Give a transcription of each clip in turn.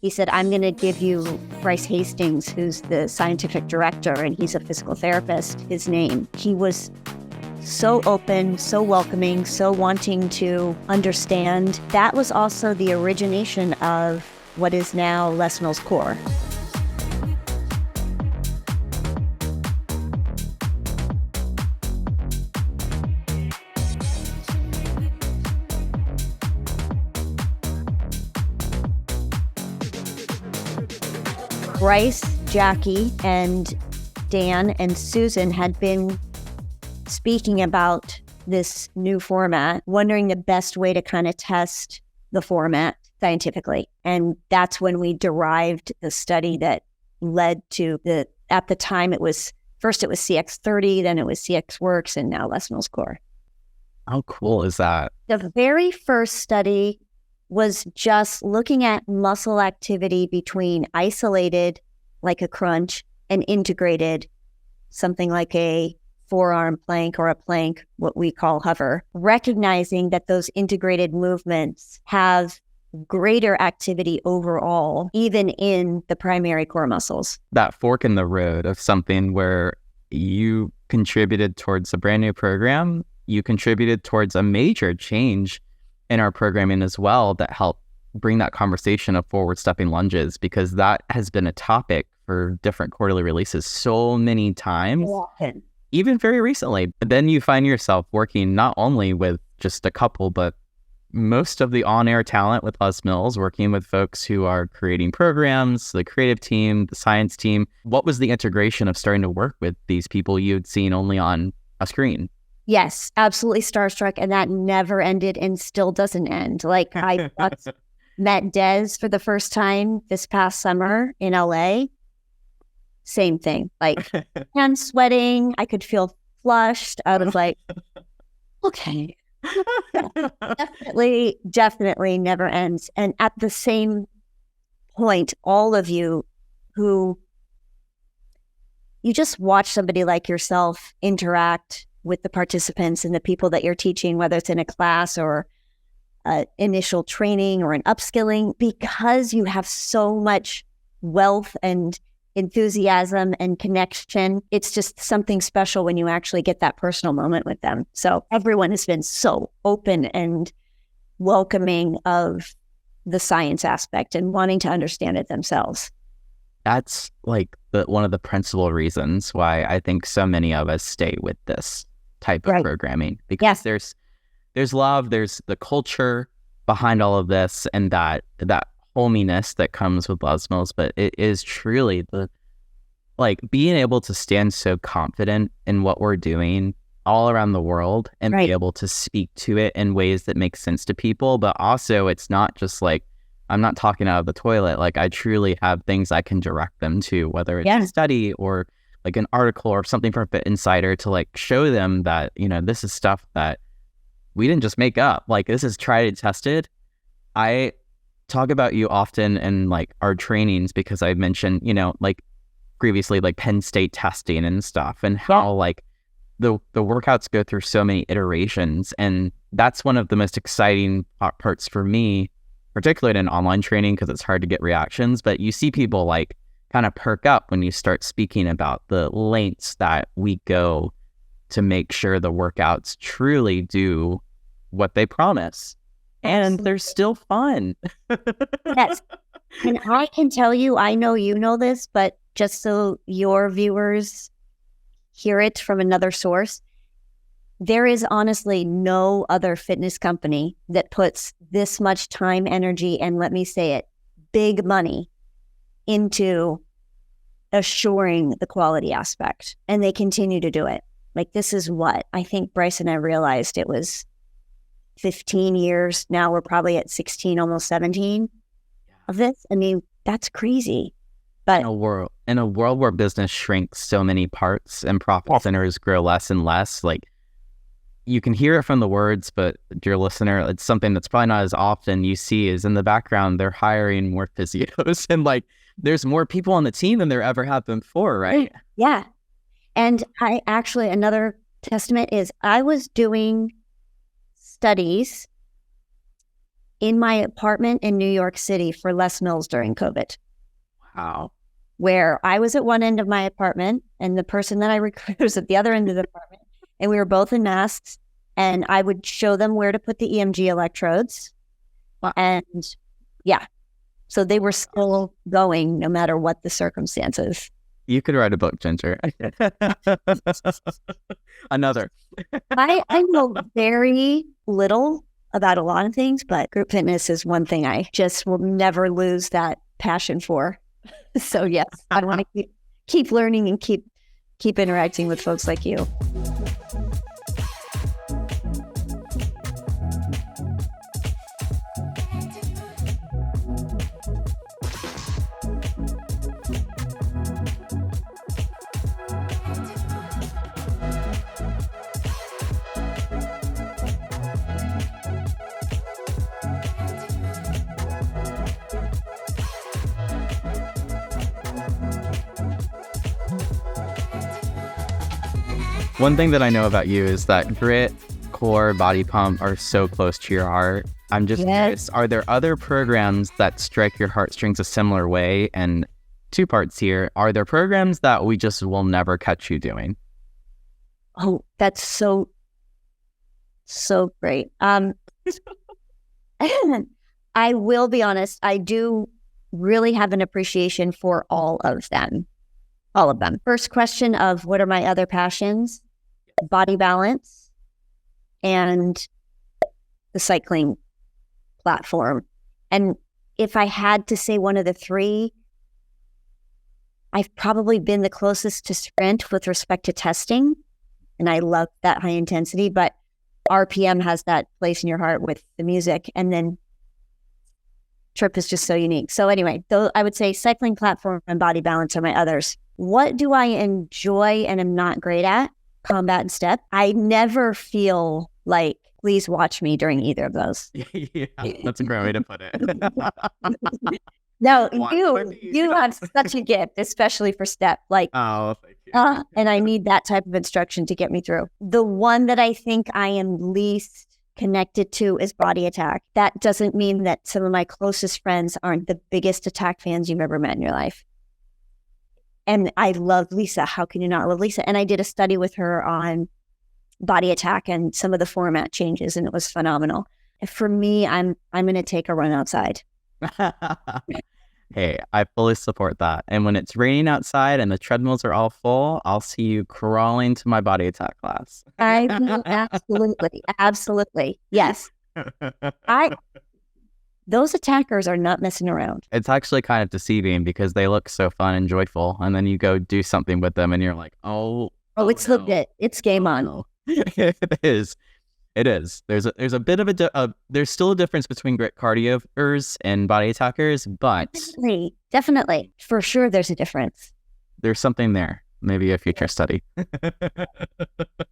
he said, I'm going to give you Bryce Hastings, who's the scientific director, and he's a physical therapist, his name. He was so open, so welcoming, so wanting to understand. That was also the origination of what is now Les Mills Core. Bryce, Jackie, and Dan and Susan had been speaking about this new format, wondering the best way to kind of test the format scientifically. And that's when we derived the study that led to at the time it was CX30, then it was CX Works, and now Les Mills Core. How cool is that? The very first study was just looking at muscle activity between isolated, like a crunch, and integrated, something like a forearm plank or a plank, what we call hover, recognizing that those integrated movements have greater activity overall, even in the primary core muscles. That fork in the road of something where you contributed towards a brand new program, you contributed towards a major change in our programming as well that helped bring that conversation of forward stepping lunges, because that has been a topic for different quarterly releases so many times, even very recently. But then you find yourself working not only with just a couple, but most of the on-air talent with Les Mills, working with folks who are creating programs, the creative team, the science team. What was the integration of starting to work with these people you'd seen only on a screen? Yes, absolutely starstruck. And that never ended and still doesn't end. Like I met Des for the first time this past summer in LA. Same thing, like hands sweating. I could feel flushed. I was like, okay, definitely never ends. And at the same point, all of you who you just watch somebody like yourself interact with the participants and the people that you're teaching, whether it's in a class or initial training or an upskilling, because you have so much wealth and enthusiasm and connection. It's just something special when you actually get that personal moment with them. So everyone has been so open and welcoming of the science aspect and wanting to understand it themselves. That's like one of the principal reasons why I think so many of us stay with this type of programming, because there's love, there's the culture behind all of this, and that hominess that comes with Les Mills. But it is truly being able to stand so confident in what we're doing all around the world and be able to speak to it in ways that make sense to people. But also, it's not just like, I'm not talking out of the toilet. Like, I truly have things I can direct them to, whether it's a study or like an article or something from Fit Insider, to like show them that, this is stuff that we didn't just make up. Like, this is tried and tested. I talk about you often in like our trainings, because I mentioned, like previously, like Penn State testing and stuff, and how like the workouts go through so many iterations. And that's one of the most exciting parts for me, particularly in online training, because it's hard to get reactions. But you see people like kind of perk up when you start speaking about the lengths that we go to make sure the workouts truly do what they promise. And they're still fun. Yes. And I can tell you, I know you know this, but just so your viewers hear it from another source, there is honestly no other fitness company that puts this much time, energy, and let me say it, big money into assuring the quality aspect. And they continue to do it. Like, this is what I think Bryce and I realized it was 15 years. Now we're probably at 16, almost 17 of this. I mean, that's crazy. But in a world where business shrinks so many parts and profit centers grow less and less, like, you can hear it from the words, but dear listener, it's something that's probably not as often you see is in the background, they're hiring more physios and like there's more people on the team than there ever have been before, right? Yeah. And I actually, another testament is I was doing studies in my apartment in New York City for Les Mills during COVID. Wow. Where I was at one end of my apartment and the person that I recruited was at the other end of the apartment. And we were both in masks, and I would show them where to put the EMG electrodes. Wow. And yeah, so they were still going no matter what the circumstances. You could write a book, Jinger. Another. I know very little about a lot of things, but group fitness is one thing I just will never lose that passion for. So yes, I want to keep learning and keep interacting with folks like you. One thing that I know about you is that grit, core, body pump are so close to your heart. I'm just curious, are there other programs that strike your heartstrings a similar way? And two parts here, are there programs that we just will never catch you doing? Oh, that's so great. I will be honest, I do really have an appreciation for all of them. All of them. First question of what are my other passions? Body balance and the cycling platform. And if I had to say one of the three, I've probably been the closest to sprint with respect to testing. And I love that high intensity, but RPM has that place in your heart with the music. And then trip is just so unique. So anyway, I would say cycling platform and body balance are my others. What do I enjoy and am not great at? Combat and step. I never feel like, please watch me during either of those. Yeah, that's a great way to put it. No, you have such a gift, especially for step. Like, oh, thank you. And I need that type of instruction to get me through. The one that I think I am least connected to is body attack. That doesn't mean that some of my closest friends aren't the biggest attack fans you've ever met in your life. And I love Lisa. How can you not love Lisa? And I did a study with her on body attack and some of the format changes, and it was phenomenal. And for me, I'm going to take a run outside. Hey, I fully support that. And when it's raining outside and the treadmills are all full, I'll see you crawling to my body attack class. I will absolutely. Yes. Those attackers are not messing around. It's actually kind of deceiving because they look so fun and joyful. And then you go do something with them and you're like, it's legit. It's game on. No. It is. There's a bit of there's still a difference between grit cardioers and body attackers, but definitely. For sure there's a difference. There's something there. Maybe a future study.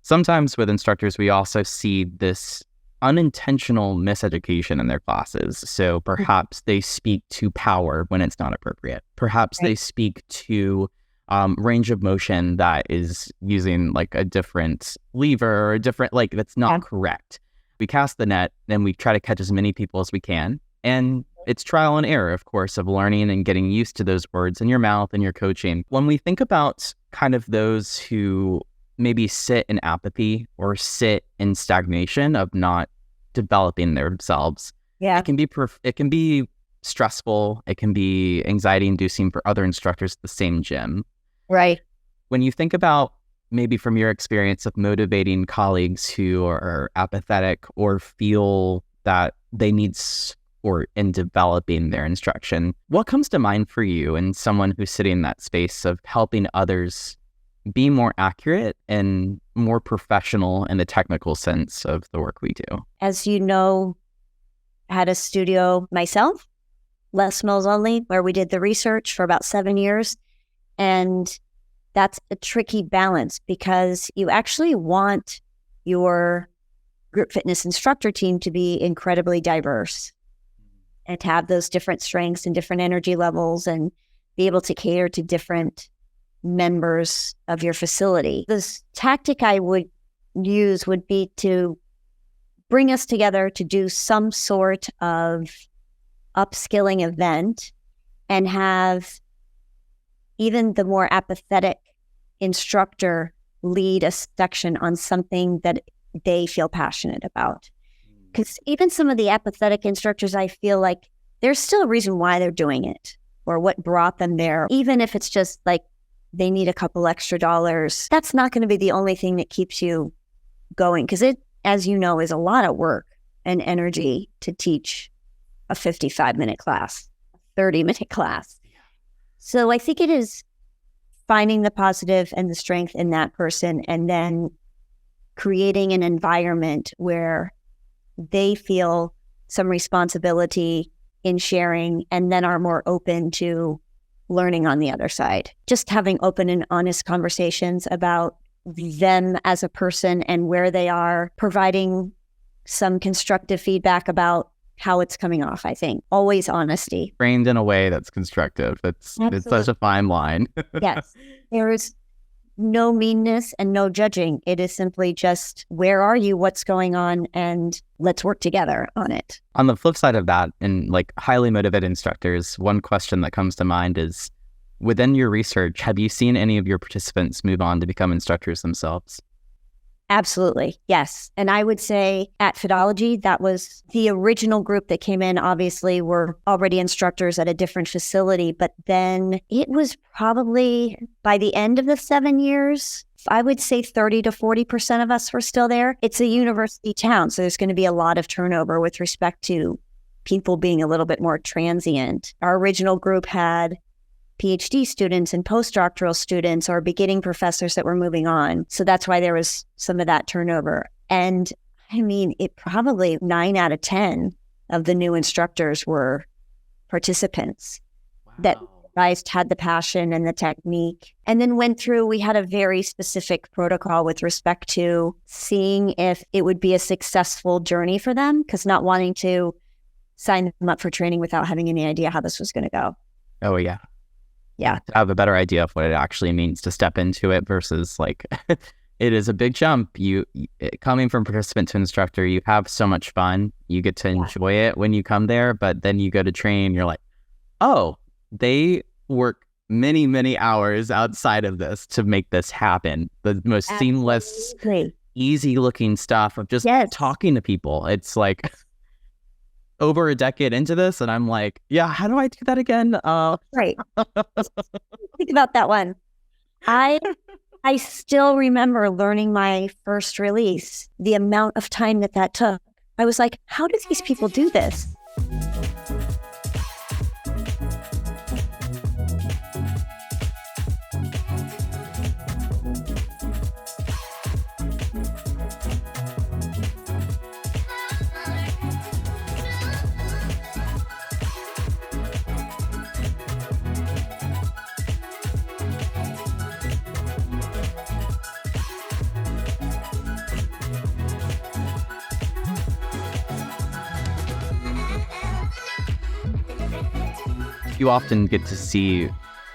Sometimes with instructors, we also see this unintentional miseducation in their classes. So perhaps they speak to power when it's not appropriate. Perhaps they speak to range of motion that is using like a different lever or a different, like that's not correct. We cast the net and we try to catch as many people as we can. And it's trial and error, of course, of learning and getting used to those words in your mouth and your coaching. When we think about kind of those who maybe sit in apathy or sit in stagnation of not developing themselves, it can be stressful. It can be anxiety inducing for other instructors at the same gym. Right. When you think about maybe from your experience of motivating colleagues who are apathetic or feel that they need support in developing their instruction, what comes to mind for you and someone who's sitting in that space of helping others be more accurate and more professional in the technical sense of the work we do? As you know, I had a studio myself, Les Mills only, where we did the research for about 7 years. And that's a tricky balance because you actually want your group fitness instructor team to be incredibly diverse and to have those different strengths and different energy levels and be able to cater to different members of your facility. This tactic I would use would be to bring us together to do some sort of upskilling event and have even the more apathetic instructor lead a section on something that they feel passionate about. Because even some of the apathetic instructors, I feel like there's still a reason why they're doing it or what brought them there. Even if it's just like they need a couple extra dollars, that's not going to be the only thing that keeps you going. Because it, as you know, is a lot of work and energy to teach a 55-minute class, a 30-minute class. So I think it is finding the positive and the strength in that person and then creating an environment where they feel some responsibility in sharing and then are more open to learning on the other side. Just having open and honest conversations about them as a person and where they are, providing some constructive feedback about how it's coming off, I think. Always honesty. Framed in a way that's constructive. It's such a fine line. Yes. There is no meanness and no judging. It is simply just, where are you? What's going on? And let's work together on it. On the flip side of that, in like highly motivated instructors, one question that comes to mind is, within your research, have you seen any of your participants move on to become instructors themselves? Absolutely. Yes. And I would say at FITOLOGY, that was the original group that came in, obviously were already instructors at a different facility. But then it was probably by the end of the 7 years, I would say 30 to 40% of us were still there. It's a university town, so there's going to be a lot of turnover with respect to people being a little bit more transient. Our original group had Ph.D. students and postdoctoral students or beginning professors that were moving on. So that's why there was some of that turnover. And I mean, it probably 9 out of 10 of the new instructors were participants that guys had the passion and the technique. And then went through, we had a very specific protocol with respect to seeing if it would be a successful journey for them, because not wanting to sign them up for training without having any idea how this was going to go. Oh, yeah. Yeah. To have a better idea of what it actually means to step into it versus like, it is a big jump. Coming from participant to instructor, you have so much fun. You get to enjoy it when you come there, but then you go to train, you're like, oh, they work many, many hours outside of this to make this happen. The most seamless, easy looking stuff of just talking to people. It's like over a decade into this, and I'm like, yeah, how do I do that again? Right. Think about that one. I still remember learning my first release, the amount of time that took. I was like, how do these people do this? You often get to see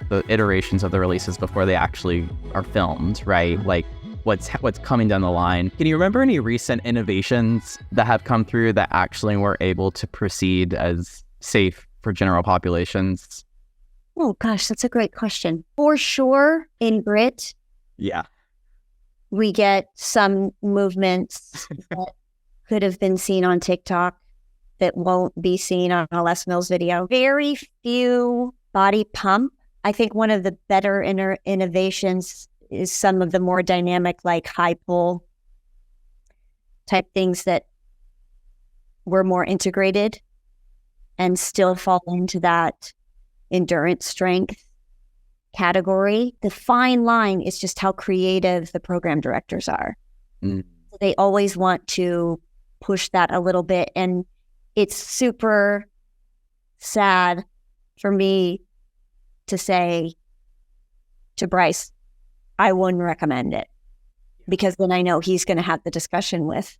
the iterations of the releases before they actually are filmed, right? Like what's coming down the line. Can you remember any recent innovations that have come through that actually were able to proceed as safe for general populations? Oh gosh, that's a great question. For sure, in Grit, we get some movements that could have been seen on TikTok that won't be seen on a Les Mills video. Very few body pump. I think one of the better innovations is some of the more dynamic, like high pull type things that were more integrated and still fall into that endurance strength category. The fine line is just how creative the program directors are. They always want to push that a little bit, and it's super sad for me to say to Bryce, I wouldn't recommend it, because then I know he's going to have the discussion with.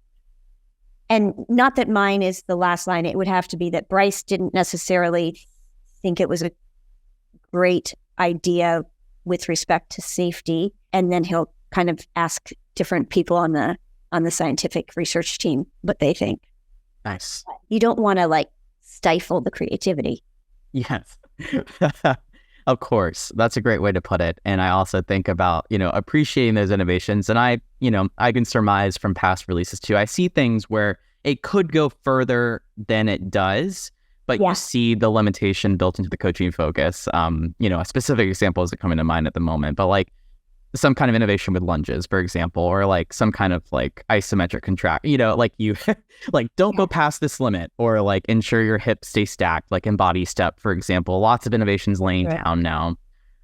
And not that mine is the last line. It would have to be that Bryce didn't necessarily think it was a great idea with respect to safety. And then he'll kind of ask different people on the on the scientific research team what they think. Nice. You don't want to like stifle the creativity. Yes. Of course. That's a great way to put it. And I also think about, appreciating those innovations. And I can surmise from past releases too. I see things where it could go further than it does, but you see the limitation built into the coaching focus. A specific example isn't coming to mind at the moment, but like some kind of innovation with lunges, for example, or like some kind of like isometric contract, like you like don't go past this limit, or like ensure your hips stay stacked, like in body step, for example. Lots of innovations laying down now.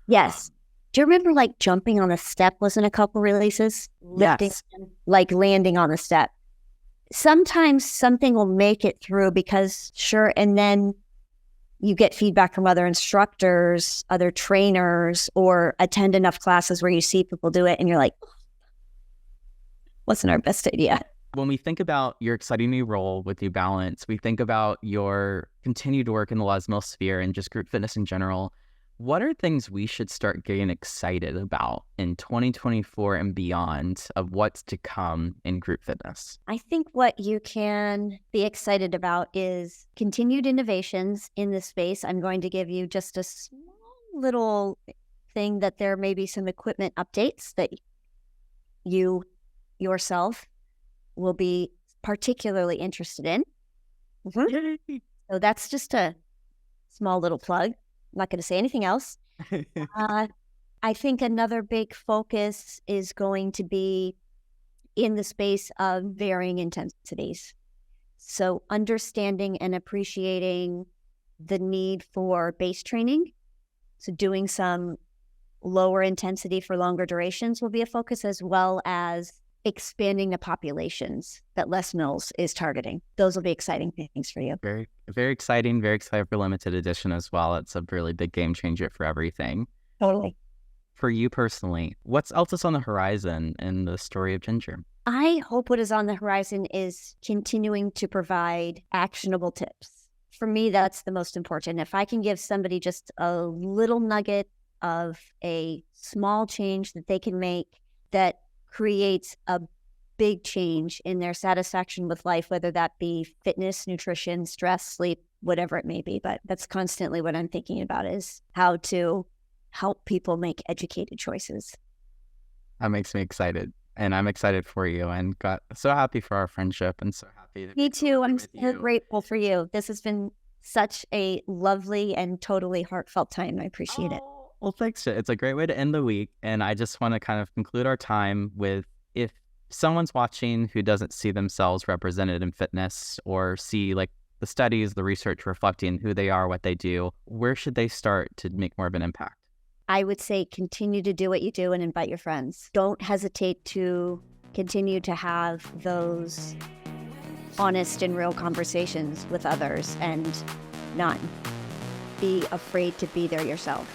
Yes. Do you remember like jumping on a step was in a couple releases? Lifting, like landing on a step. Sometimes something will make it through because and then you get feedback from other instructors, other trainers, or attend enough classes where you see people do it and you're like, wasn't our best idea. When we think about your exciting new role with New Balance, we think about your continued work in the lesbian sphere and just group fitness in general. What are things we should start getting excited about in 2024 and beyond of what's to come in group fitness? I think what you can be excited about is continued innovations in this space. I'm going to give you just a small little thing that there may be some equipment updates that you yourself will be particularly interested in. Mm-hmm. So that's just a small little plug. I'm not going to say anything else. I think another big focus is going to be in the space of varying intensities. So understanding and appreciating the need for base training. So doing some lower intensity for longer durations will be a focus, as well as expanding the populations that Les Mills is targeting. Those will be exciting things for you. Very, very exciting. Very excited for limited edition as well. It's a really big game changer for everything. Totally. For you personally, what's else is on the horizon in the story of Jinger? I hope what is on the horizon is continuing to provide actionable tips. For me, that's the most important. If I can give somebody just a little nugget of a small change that they can make that creates a big change in their satisfaction with life, whether that be fitness, nutrition, stress, sleep, whatever it may be. But that's constantly what I'm thinking about, is how to help people make educated choices. That makes me excited. And I'm excited for you and got so happy for our friendship and so happy. Me too. I'm so grateful for you. This has been such a lovely and totally heartfelt time. I appreciate it. Well, thanks. It's a great way to end the week. And I just want to kind of conclude our time with, if someone's watching who doesn't see themselves represented in fitness or see like the studies, the research reflecting who they are, what they do, where should they start to make more of an impact? I would say continue to do what you do and invite your friends. Don't hesitate to continue to have those honest and real conversations with others and not be afraid to be there yourself.